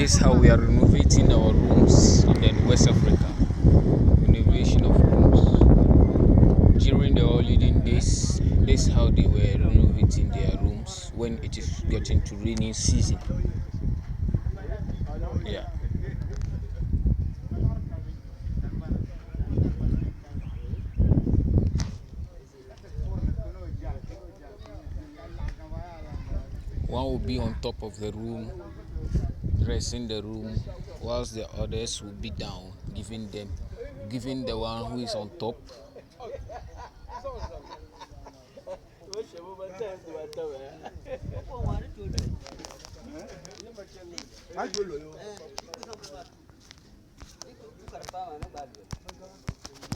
this is how we are renovating our rooms in West Africa. Renovation of rooms. During the holiday days, this is how they were renovating their rooms when it is getting to rainy season. Yeah. One will be on top of the room, dressing the room, whilst the others will be down, giving the one who is on top.